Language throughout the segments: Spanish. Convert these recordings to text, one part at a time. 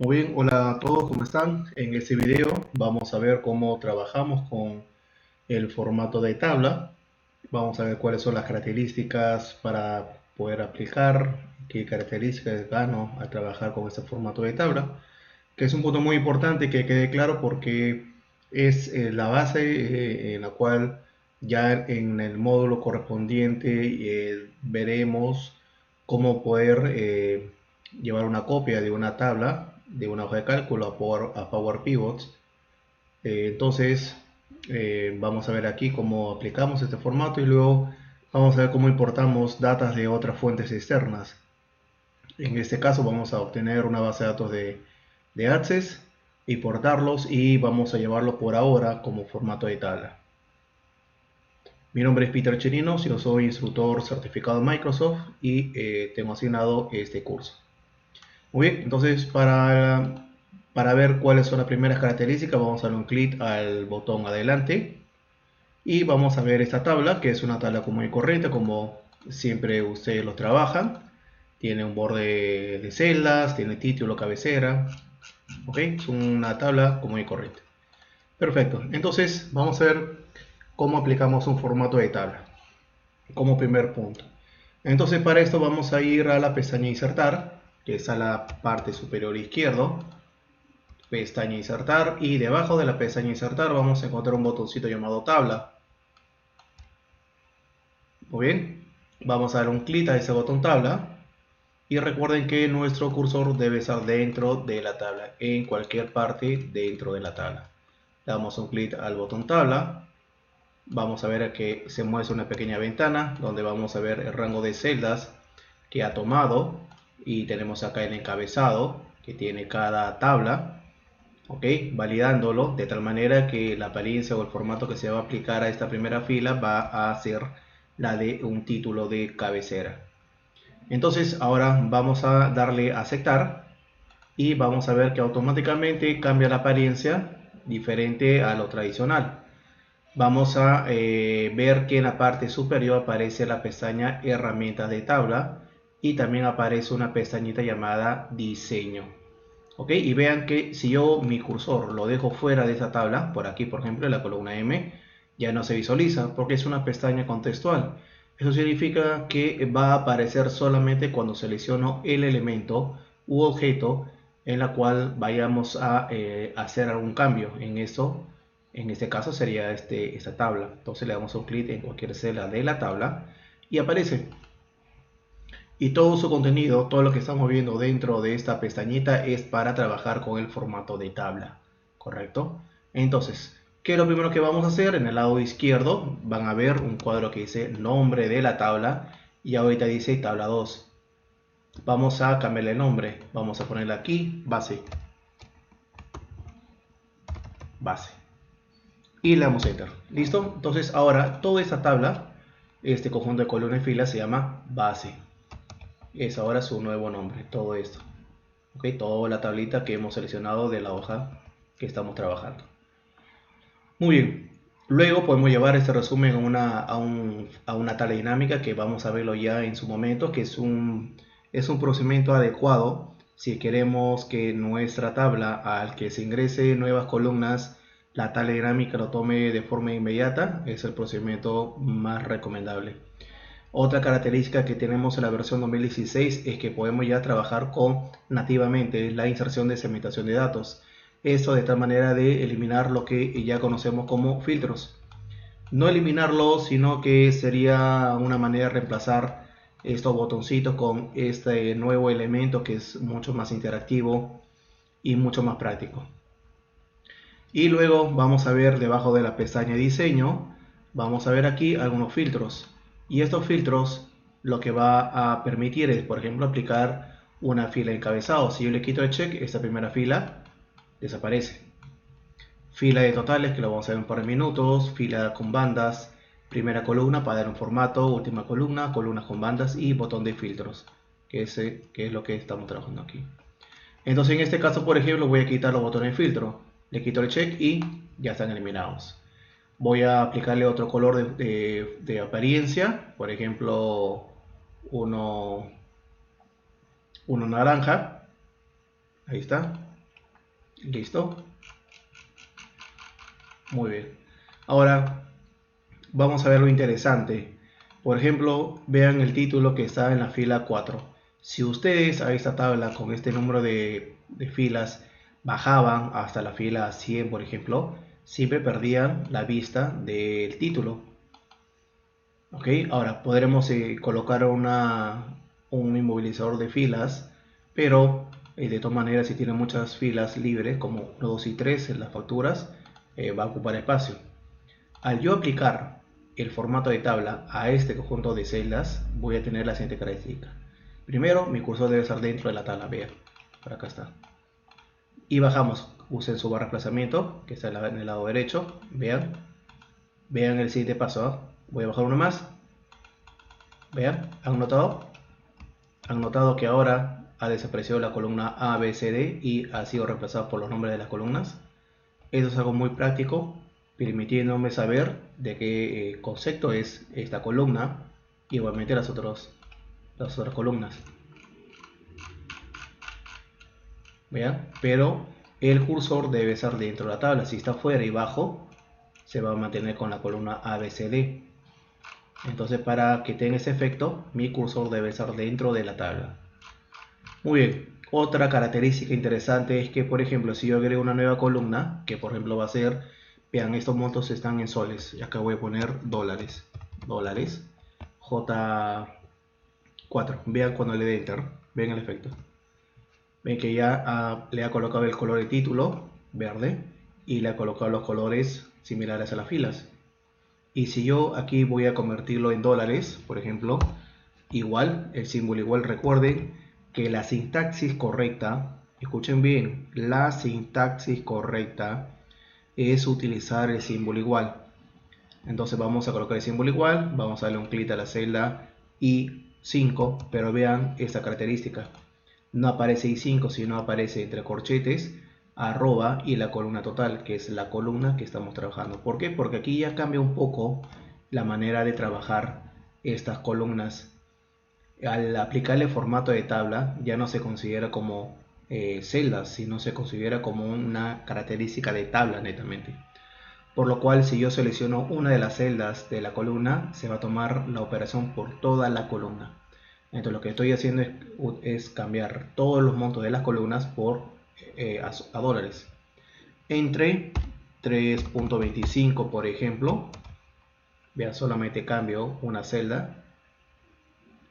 Muy bien, hola a todos, ¿cómo están? En este video vamos a ver cómo trabajamos con el formato de tabla. Vamos a ver cuáles son las características para poder aplicar, qué características gano al trabajar con este formato de tabla, que es un punto muy importante que quede claro porque es la base en la cual ya en el módulo correspondiente veremos cómo poder llevar una copia de una tabla, de una hoja de cálculo a Power Pivots. Entonces vamos a ver aquí cómo aplicamos este formato y luego vamos a ver cómo importamos datos de otras fuentes externas. En este caso vamos a obtener una base de datos de Access, importarlos y vamos a llevarlo por ahora como formato de tabla. Mi nombre es Peter Chirinos, yo soy instructor certificado en Microsoft y tengo asignado este curso. Muy bien, entonces para ver cuáles son las primeras características vamos a dar un clic al botón adelante y vamos a ver esta tabla, que es una tabla común y corriente como siempre ustedes lo trabajan. Tiene un borde de celdas, tiene título, cabecera, ok, es una tabla común y corriente. Perfecto, entonces vamos a ver cómo aplicamos un formato de tabla como primer punto. Entonces para esto vamos a ir a la pestaña insertar, que está a la parte superior izquierdo, pestaña insertar, y debajo de la pestaña insertar vamos a encontrar un botoncito llamado tabla. Muy bien, vamos a dar un clic a ese botón tabla y recuerden que nuestro cursor debe estar dentro de la tabla, en cualquier parte dentro de la tabla. Damos un clic al botón tabla, vamos a ver que se muestra una pequeña ventana donde vamos a ver el rango de celdas que ha tomado y tenemos acá el encabezado que tiene cada tabla, ok, validándolo de tal manera que la apariencia o el formato que se va a aplicar a esta primera fila va a ser la de un título de cabecera. Entonces ahora vamos a darle a aceptar y vamos a ver que automáticamente cambia la apariencia diferente a lo tradicional. Vamos a ver que en la parte superior aparece la pestaña herramientas de tabla y también aparece una pestañita llamada diseño. Ok, y vean que si yo mi cursor lo dejo fuera de esa tabla, por aquí por ejemplo en la columna M, ya no se visualiza porque es una pestaña contextual. Eso significa que va a aparecer solamente cuando selecciono el elemento u objeto en la cual vayamos a hacer algún cambio en eso. En este caso sería esta tabla. Entonces le damos un clic en cualquier celda de la tabla y aparece. Y todo su contenido, todo lo que estamos viendo dentro de esta pestañita es para trabajar con el formato de tabla, ¿correcto? Entonces, ¿qué es lo primero que vamos a hacer? En el lado izquierdo van a ver un cuadro que dice nombre de la tabla y ahorita dice tabla 2. Vamos a cambiarle el nombre, vamos a ponerle aquí base, base. Y le damos enter. ¿Listo? Entonces ahora toda esta tabla, este conjunto de columnas y filas se llama base. Es ahora su nuevo nombre, todo esto. Ok, toda la tablita que hemos seleccionado de la hoja que estamos trabajando. Muy bien. Luego podemos llevar este resumen a una tabla dinámica que vamos a verlo ya en su momento, que es un procedimiento adecuado si queremos que nuestra tabla al que se ingrese nuevas columnas, la tabla dinámica lo tome de forma inmediata. Es el procedimiento más recomendable. Otra característica que tenemos en la versión 2016 es que podemos ya trabajar con nativamente la inserción de segmentación de datos. Esto de tal manera de eliminar lo que ya conocemos como filtros. No eliminarlos, sino que sería una manera de reemplazar estos botoncitos con este nuevo elemento que es mucho más interactivo y mucho más práctico. Y luego vamos a ver debajo de la pestaña diseño, vamos a ver aquí algunos filtros. Y estos filtros lo que va a permitir es, por ejemplo, aplicar una fila de encabezado. Si yo le quito el check, esta primera fila desaparece. Fila de totales, que lo vamos a ver en un par de minutos. Fila con bandas, primera columna para dar un formato, última columna, columnas con bandas y botón de filtros, que es lo que estamos trabajando aquí. Entonces en este caso, por ejemplo, voy a quitar los botones de filtro. Le quito el check y ya están eliminados. Voy a aplicarle otro color de apariencia. Por ejemplo, uno naranja. Ahí está. ¿Listo? Muy bien. Ahora vamos a ver lo interesante. Por ejemplo, vean el título que está en la fila 4. Si ustedes a esta tabla con este número de filas bajaban hasta la fila 100, por ejemplo, siempre perdían la vista del título. Ok, ahora podremos colocar un inmovilizador de filas, pero de todas maneras si tiene muchas filas libres, como 1, 2 y 3 en las facturas, va a ocupar espacio. Al yo aplicar el formato de tabla a este conjunto de celdas, voy a tener la siguiente característica. Primero, mi cursor debe estar dentro de la tabla, vean, por acá está. Y bajamos, usen su barra de desplazamiento, que está en el lado derecho, vean el siguiente paso, ¿eh? Voy a bajar uno más, vean, ¿han notado? Han notado que ahora ha desaparecido la columna A, B, C, D y ha sido reemplazado por los nombres de las columnas. Eso es algo muy práctico, permitiéndome saber de qué concepto es esta columna y igualmente las otras columnas. ¿Vean? Pero el cursor debe estar dentro de la tabla. Si está fuera y bajo, se va a mantener con la columna A, B, C, D. Entonces, para que tenga ese efecto, mi cursor debe estar dentro de la tabla. Muy bien. Otra característica interesante es que, por ejemplo, si yo agrego una nueva columna, que por ejemplo va a ser, vean, estos montos están en soles, y acá voy a poner dólares, J4, vean cuando le dé enter, ven el efecto, ven que ya le ha colocado el color de título, verde, y le ha colocado los colores similares a las filas. Y si yo aquí voy a convertirlo en dólares, por ejemplo, igual, el símbolo igual, recuerden que la sintaxis correcta, escuchen bien, la sintaxis correcta es utilizar el símbolo igual. Entonces vamos a colocar el símbolo igual, vamos a darle un clic a la celda I5, pero vean esta característica. No aparece I5, sino aparece entre corchetes, arroba y la columna total, que es la columna que estamos trabajando. ¿Por qué? Porque aquí ya cambia un poco la manera de trabajar estas columnas. Al aplicarle formato de tabla ya no se considera como celdas, sino se considera como una característica de tabla netamente. Por lo cual, si yo selecciono una de las celdas de la columna, se va a tomar la operación por toda la columna. Entonces lo que estoy haciendo es cambiar todos los montos de las columnas por a dólares. Entre 3.25, por ejemplo, vean, solamente cambio una celda.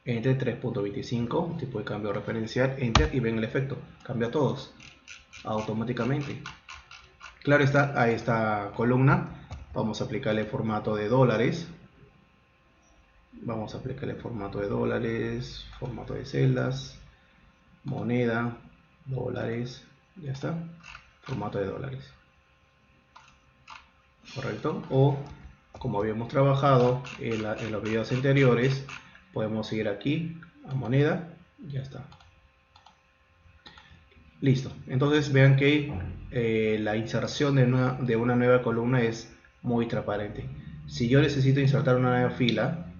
Entre 3.25, tipo de cambio referencial, enter, y ven el efecto, cambia todos automáticamente. Claro está, a esta columna vamos a aplicarle formato de dólares, formato de celdas, moneda, dólares, ya está, formato de dólares, correcto. O como habíamos trabajado en los videos anteriores, podemos ir aquí a moneda, ya está. Listo, entonces vean que la inserción de una nueva columna es muy transparente. Si yo necesito insertar una nueva fila,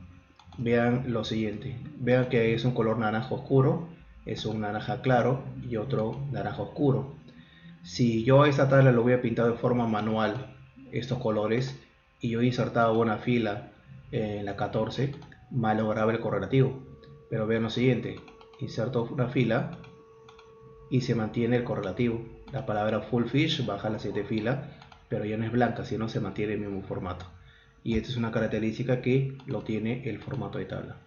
vean lo siguiente, vean que es un color naranja oscuro, es un naranja claro y otro naranja oscuro. Si yo a esta tabla lo voy a pintar de forma manual, estos colores, y yo he insertado una fila en la 14, malograba el correlativo. Pero vean lo siguiente, inserto una fila y se mantiene el correlativo. La palabra full fish baja la siguiente fila, pero ya no es blanca, sino se mantiene el mismo formato. Y esta es una característica que lo tiene el formato de tabla.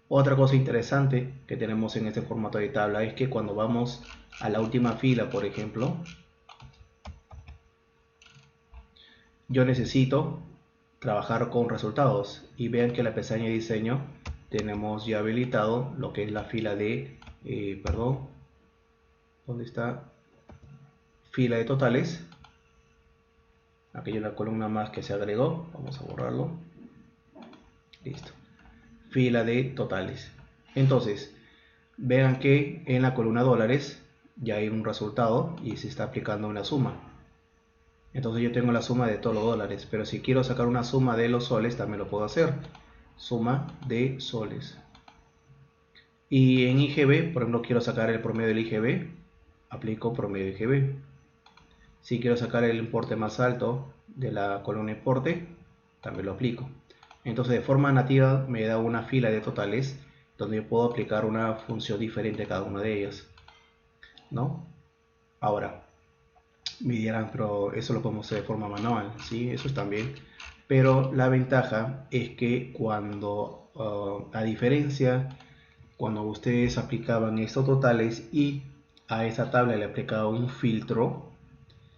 Otra cosa interesante que tenemos en este formato de tabla es que cuando vamos a la última fila, por ejemplo, yo necesito trabajar con resultados, y vean que en la pestaña de diseño tenemos ya habilitado lo que es la fila de, ¿dónde está? Fila de totales. Aquí hay una columna más que se agregó, vamos a borrarlo, listo, fila de totales. Entonces vean que en la columna dólares ya hay un resultado y se está aplicando una suma. Entonces yo tengo la suma de todos los dólares, pero si quiero sacar una suma de los soles también lo puedo hacer, suma de soles. Y en IGB, por ejemplo, quiero sacar el promedio del IGB, aplico promedio IGB. Si quiero sacar el importe más alto de la columna importe, también lo aplico. Entonces de forma nativa me da una fila de totales donde yo puedo aplicar una función diferente a cada una de ellas, ¿no? Ahora, me dirán, pero eso lo podemos hacer de forma manual, ¿sí? Eso está bien. Pero la ventaja es que a diferencia, cuando ustedes aplicaban estos totales y a esa tabla le aplicaba un filtro,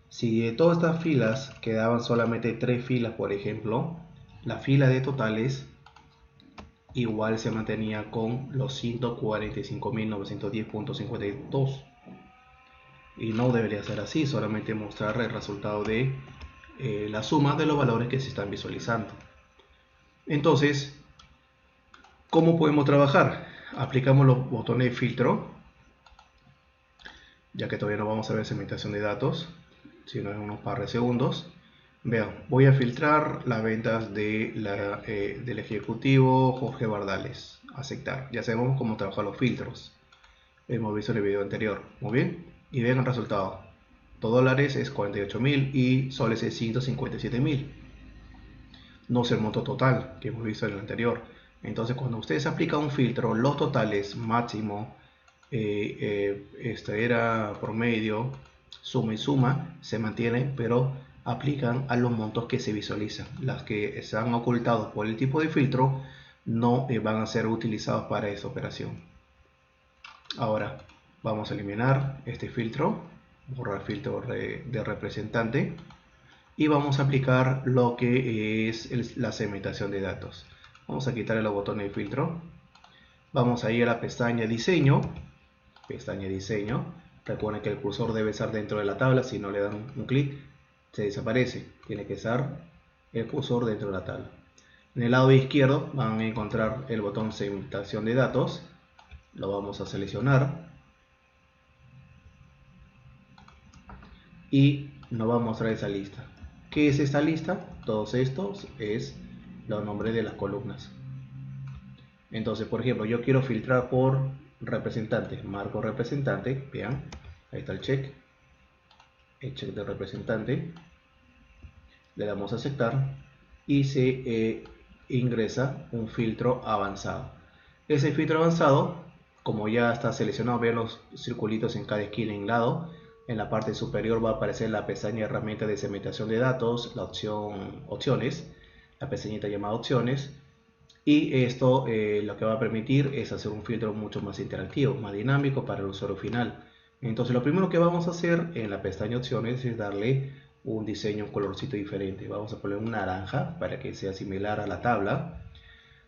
si de todas estas filas quedaban solamente 3 filas, por ejemplo, la fila de totales igual se mantenía con los 145.910.52. Y no debería ser así, solamente mostrar el resultado de la suma de los valores que se están visualizando. Entonces, ¿cómo podemos trabajar? Aplicamos los botones de filtro, ya que todavía no vamos a ver segmentación de datos, sino en unos par de segundos. Vean, voy a filtrar las ventas del ejecutivo Jorge Bardales. Aceptar. Ya sabemos cómo trabajar los filtros. Hemos visto en el video anterior. Muy bien. Y vean el resultado. $dólares es 48.000 y soles es 157.000. No es el monto total que hemos visto en el anterior. Entonces, cuando ustedes aplican un filtro, los totales máximo, era promedio, suma y suma, se mantienen, pero aplican a los montos que se visualizan. Las que están ocultados por el tipo de filtro no van a ser utilizados para esa operación. Ahora vamos a eliminar este filtro, borrar filtro de representante, y vamos a aplicar lo que es la segmentación de datos. Vamos a quitarle los botones de filtro, vamos a ir a la pestaña diseño. Recuerden que el cursor debe estar dentro de la tabla. Si no le dan un clic se desaparece, tiene que estar el cursor dentro de la tabla. En el lado izquierdo van a encontrar el botón segmentación de datos, lo vamos a seleccionar y nos va a mostrar esa lista. ¿Qué es esta lista? Todos estos es los nombres de las columnas. Entonces, por ejemplo, yo quiero filtrar por representante, marco representante, vean, ahí está el check de representante, le damos a aceptar y se ingresa un filtro avanzado. Ese filtro avanzado, como ya está seleccionado, vean los circulitos en cada esquina en lado. En la parte superior va a aparecer la pestaña herramienta de segmentación de datos, la opción opciones, la pestañita llamada opciones. Y esto lo que va a permitir es hacer un filtro mucho más interactivo, más dinámico para el usuario final. Entonces lo primero que vamos a hacer en la pestaña opciones es darle un diseño, un colorcito diferente. Vamos a poner un naranja para que sea similar a la tabla.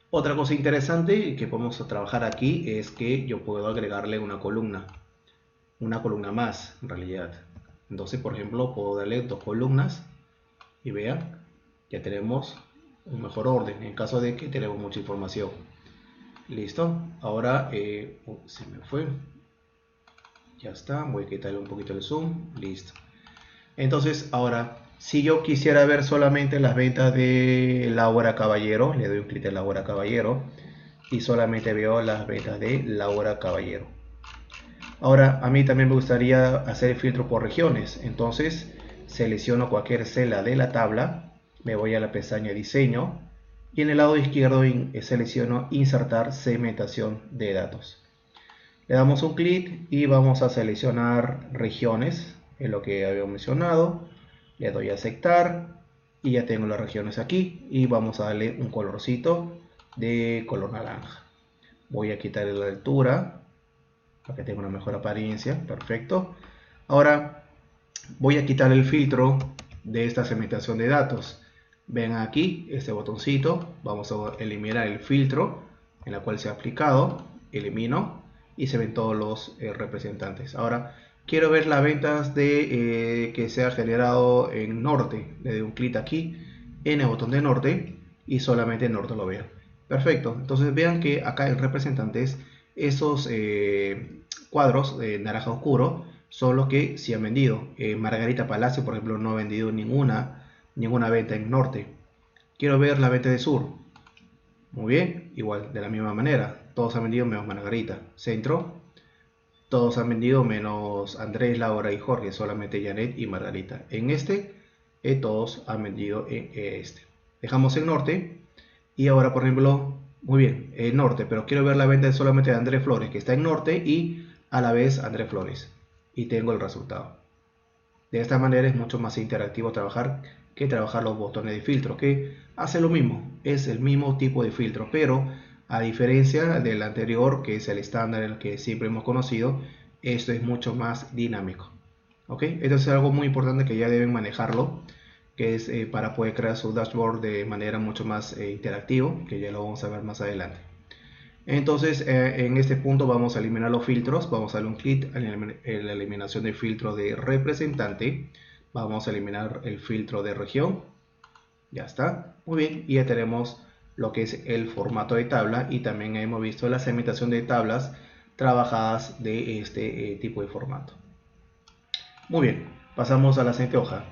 Otra cosa interesante que podemos trabajar aquí es que yo puedo agregarle una columna más en realidad. Entonces, por ejemplo, puedo darle 2 columnas y vean, ya tenemos un mejor orden en caso de que tenemos mucha información. Listo. Ahora se me fue, ya está. Voy a quitarle un poquito el zoom. Listo. Entonces ahora, si yo quisiera ver solamente las ventas de Laura Caballero, le doy un clic en Laura Caballero y solamente veo las ventas de Laura Caballero. Ahora a mí también me gustaría hacer el filtro por regiones. Entonces selecciono cualquier celda de la tabla, me voy a la pestaña diseño y en el lado izquierdo selecciono insertar segmentación de datos. Le damos un clic y vamos a seleccionar regiones, es lo que había mencionado. Le doy a aceptar y ya tengo las regiones aquí y vamos a darle un colorcito de color naranja. Voy a quitarle la altura para que tenga una mejor apariencia. Perfecto. Ahora voy a quitar el filtro de esta segmentación de datos. Ven aquí este botoncito, vamos a eliminar el filtro en la cual se ha aplicado, elimino y se ven todos los representantes. Ahora quiero ver las ventas que se ha generado en norte. Le doy un clic aquí en el botón de norte y solamente en norte lo veo. Perfecto. Entonces vean que acá en representantes esos cuadros de naranja oscuro son los que se han vendido. Margarita Palacio, por ejemplo, no ha vendido ninguna venta en norte. Quiero ver la venta de sur. Muy bien, igual de la misma manera. Todos han vendido menos Margarita. Centro. Todos han vendido menos Andrés, Laura y Jorge, solamente Janet y Margarita. En este, todos han vendido en este. Dejamos el norte y ahora, por ejemplo, muy bien, el norte, pero quiero ver la venta solamente de Andrés Flores, que está en norte y a la vez Andrés Flores. Y tengo el resultado. De esta manera es mucho más interactivo trabajar que trabajar los botones de filtro, que hace lo mismo, es el mismo tipo de filtro, pero a diferencia del anterior, que es el estándar, el que siempre hemos conocido, esto es mucho más dinámico. ¿Ok? Esto es algo muy importante que ya deben manejarlo, que es para poder crear su dashboard de manera mucho más interactivo, que ya lo vamos a ver más adelante. Entonces, en este punto vamos a eliminar los filtros, vamos a darle un clic en la eliminación del filtro de representante, vamos a eliminar el filtro de región, ya está, muy bien, y ya tenemos lo que es el formato de tabla y también hemos visto la segmentación de tablas trabajadas de este tipo de formato. Muy bien, pasamos a la siguiente hoja,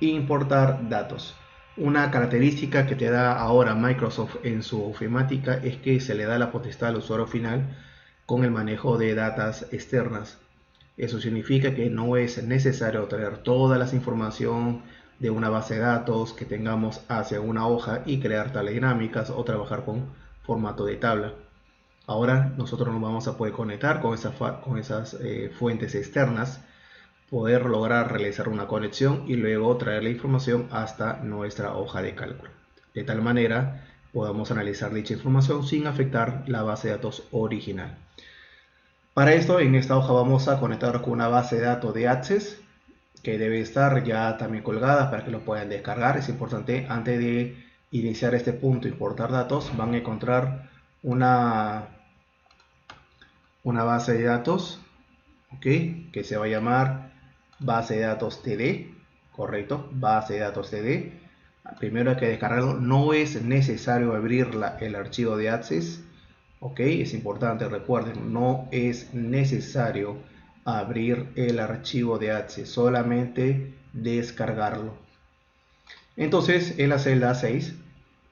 importar datos. Una característica que te da ahora Microsoft en su ofimática es que se le da la potestad al usuario final con el manejo de datas externas. Eso significa que no es necesario traer toda la información de una base de datos que tengamos hacia una hoja y crear tablas dinámicas o trabajar con formato de tabla. Ahora nosotros nos vamos a poder conectar con esas fuentes externas, poder lograr realizar una conexión y luego traer la información hasta nuestra hoja de cálculo. De tal manera podamos analizar dicha información sin afectar la base de datos original. Para esto, en esta hoja vamos a conectar con una base de datos de Access que debe estar ya también colgada para que lo puedan descargar. Es importante, antes de iniciar este punto, importar datos, van a encontrar una base de datos, ¿okay?, que se va a llamar base de datos TD, correcto, base de datos TD. Primero hay que descargarlo, no es necesario abrir el archivo de Access, ok, es importante, recuerden, no es necesario abrir el archivo de Access, solamente descargarlo. Entonces en la celda 6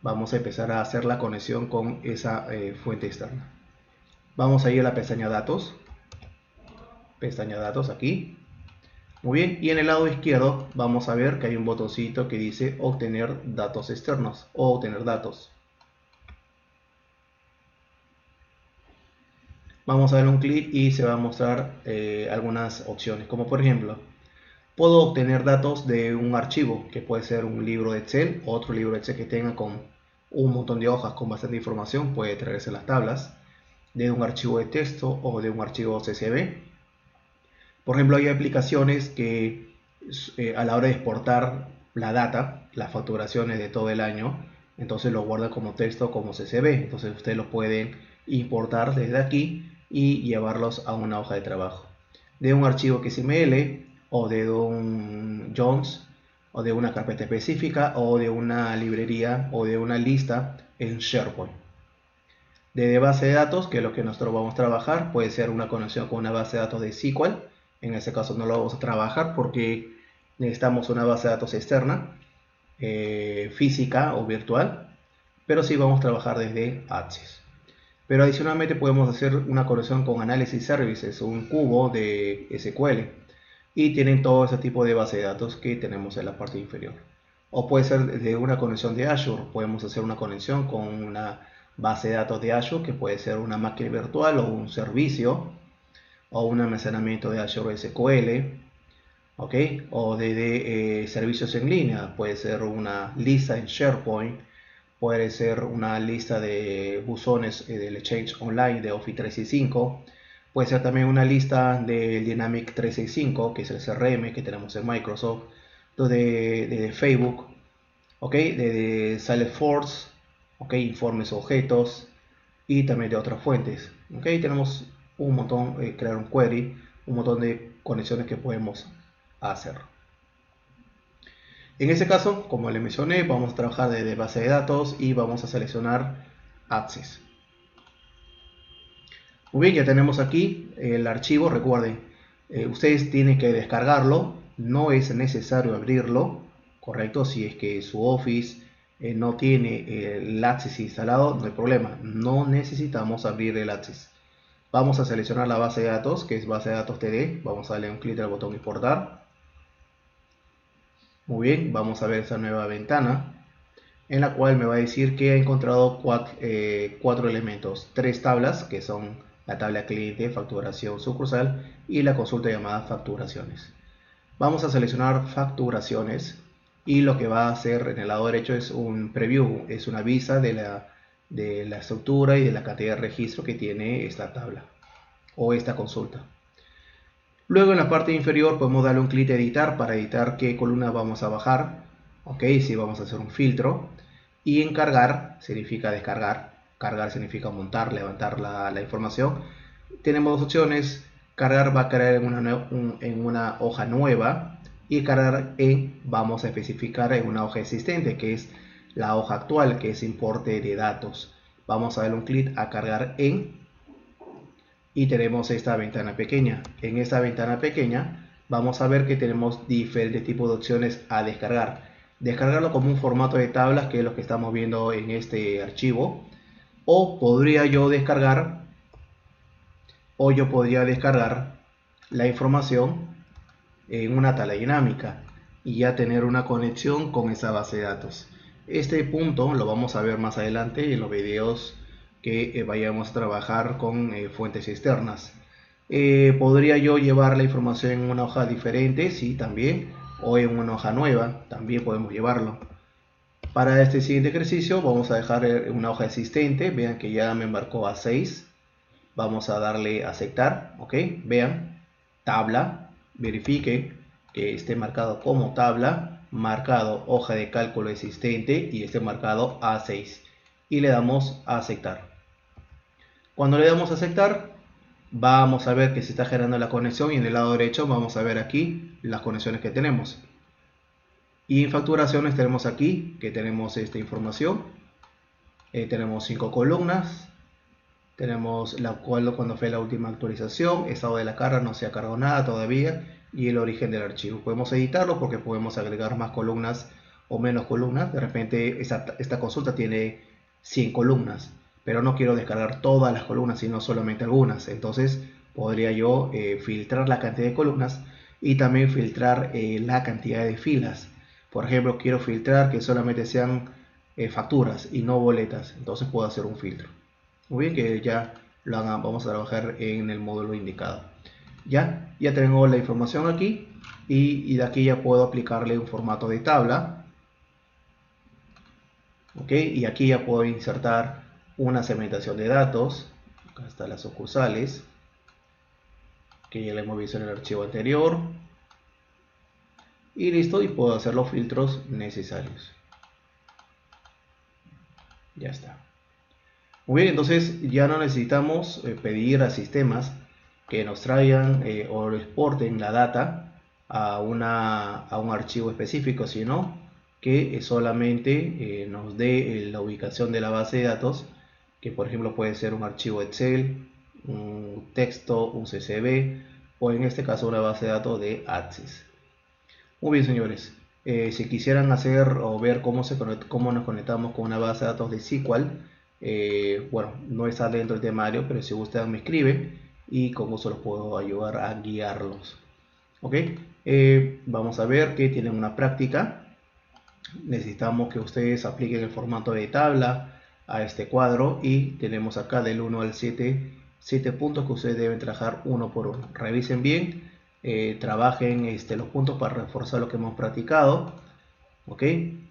vamos a empezar a hacer la conexión con esa fuente externa. Vamos a ir a la pestaña datos aquí. Muy bien, y en el lado izquierdo vamos a ver que hay un botoncito que dice obtener datos externos o obtener datos. Vamos a dar un clic y se va a mostrar algunas opciones, como por ejemplo, puedo obtener datos de un archivo que puede ser un libro de Excel, otro libro de Excel que tenga con un montón de hojas con bastante información, puede traerse las tablas, de un archivo de texto o de un archivo CSV. Por ejemplo, hay aplicaciones que a la hora de exportar la data, las facturaciones de todo el año, entonces lo guarda como texto, como CSV. Entonces ustedes lo pueden importar desde aquí y llevarlos a una hoja de trabajo. De un archivo XML o de un Jones o de una carpeta específica o de una librería o de una lista en SharePoint. De base de datos, que es lo que nosotros vamos a trabajar, puede ser una conexión con una base de datos de SQL. En este caso no lo vamos a trabajar porque necesitamos una base de datos externa, física o virtual, pero sí vamos a trabajar desde Access. Pero adicionalmente podemos hacer una conexión con Analysis Services, un cubo de SQL, y tienen todo ese tipo de base de datos que tenemos en la parte inferior. O puede ser de una conexión de Azure, podemos hacer una conexión con una base de datos de Azure, que puede ser una máquina virtual o un servicio, o un almacenamiento de Azure SQL, ¿ok? O de servicios en línea, puede ser una lista en SharePoint, puede ser una lista de buzones del Exchange Online de Office 365, puede ser también una lista del Dynamics 365, que es el CRM que tenemos en Microsoft, de Facebook, ¿ok? De Salesforce, ¿ok? Informes objetos y también de otras fuentes, ¿ok? Tenemos un montón, crear un query, un montón de conexiones que podemos hacer. En este caso, como les mencioné, vamos a trabajar desde base de datos y vamos a seleccionar Access. Muy bien, ya tenemos aquí el archivo. Recuerden, ustedes tienen que descargarlo, no es necesario abrirlo, correcto. Si es que su Office no tiene el Access instalado, no hay problema, no necesitamos abrir el Access. Vamos a seleccionar la base de datos, que es base de datos TD. Vamos a darle un clic al botón importar. Muy bien, vamos a ver esa nueva ventana, en la cual me va a decir que ha encontrado cuatro elementos, tres tablas, que son la tabla cliente, facturación sucursal y la consulta llamada facturaciones. Vamos a seleccionar facturaciones y lo que va a hacer en el lado derecho es un preview, es una vista de la estructura y de la cantidad de registro que tiene esta tabla o esta consulta. Luego en la parte inferior podemos darle un clic a editar para editar qué columna vamos a bajar. Ok, si vamos a hacer un filtro. Y en cargar significa descargar. Cargar significa montar, levantar la información. Tenemos dos opciones. Cargar va a crear en una hoja nueva. Y cargar vamos a especificar en una hoja existente, que es la hoja actual, que es importe de datos. Vamos a darle un clic a cargar en. Y tenemos esta ventana pequeña. En esta ventana pequeña vamos a ver que tenemos diferentes tipos de opciones a descargar. Descargarlo como un formato de tablas, que es lo que estamos viendo en este archivo. O podría yo descargar la información en una tabla dinámica y ya tener una conexión con esa base de datos. Este punto lo vamos a ver más adelante en los videos que vayamos a trabajar con fuentes externas. Podría yo llevar la información en una hoja diferente, sí, también, o en una hoja nueva, también podemos llevarlo. Para este siguiente ejercicio vamos a dejar una hoja existente. Vean que ya me embarcó a 6. Vamos a darle a aceptar, ok, vean, tabla, verifique que esté marcado como tabla, marcado hoja de cálculo existente y esté marcado A6 y le damos a aceptar. Cuando le damos a aceptar, vamos a ver que se está generando la conexión y en el lado derecho vamos a ver aquí las conexiones que tenemos. Y en facturaciones tenemos aquí que tenemos esta información. Tenemos 5 columnas. Tenemos la cual cuando fue la última actualización, estado de la carga, no se ha cargado nada todavía, y el origen del archivo. Podemos editarlo porque podemos agregar más columnas o menos columnas. De repente esta consulta tiene 100 columnas, pero no quiero descargar todas las columnas, sino solamente algunas. Entonces podría yo filtrar la cantidad de columnas y también filtrar la cantidad de filas. Por ejemplo, quiero filtrar que solamente sean facturas y no boletas. Entonces puedo hacer un filtro. Muy bien, que ya vamos a trabajar en el módulo indicado. Ya tengo la información aquí y de aquí ya puedo aplicarle un formato de tabla. Ok, y aquí ya puedo insertar una segmentación de datos. Acá están las sucursales, que ya la hemos visto en el archivo anterior. Y listo, y puedo hacer los filtros necesarios. Ya está. Muy bien, entonces ya no necesitamos pedir a sistemas que nos traigan o exporten la data a un archivo específico, sino que solamente nos dé la ubicación de la base de datos, que por ejemplo puede ser un archivo Excel, un texto, un CSV o en este caso una base de datos de Access. Muy bien, señores. Si quisieran hacer o ver cómo nos conectamos con una base de datos de SQL, bueno, no está dentro del temario, pero si gustan me escriben y con gusto los puedo ayudar a guiarlos. Ok, vamos a ver que tienen una práctica. Necesitamos que ustedes apliquen el formato de tabla a este cuadro y tenemos acá del 1 al 7 puntos que ustedes deben trabajar uno por uno. Revisen bien, trabajen los puntos para reforzar lo que hemos practicado. Ok,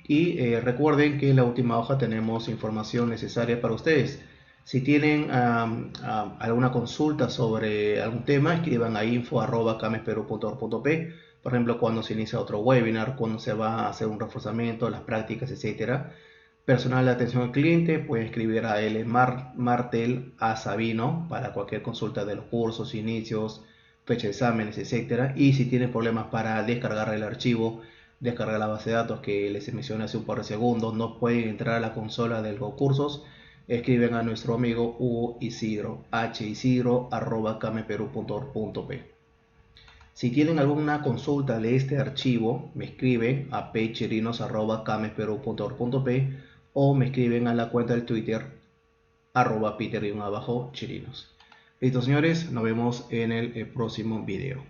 y recuerden que en la última hoja tenemos información necesaria para ustedes. Si tienen alguna consulta sobre algún tema, escriban a info@camesperu.org.p. Por ejemplo, cuando se inicia otro webinar, cuando se va a hacer un reforzamiento, las prácticas, etcétera. Personal de atención al cliente, pueden escribir a L. Martel A. Sabino para cualquier consulta de los cursos, inicios, fecha de exámenes, etcétera. Y si tienen problemas para descargar el archivo, descargar la base de datos que les mencioné hace un par de segundos, no pueden entrar a la consola de los cursos, escriben a nuestro amigo Hugo Isidro, hisidro@cameperu.org.p. Si tienen alguna consulta de este archivo, me escriben a pchirinos@cameperu.org.p o me escriben a la cuenta del Twitter @peter_chirinos. Listo, señores, nos vemos en el próximo video.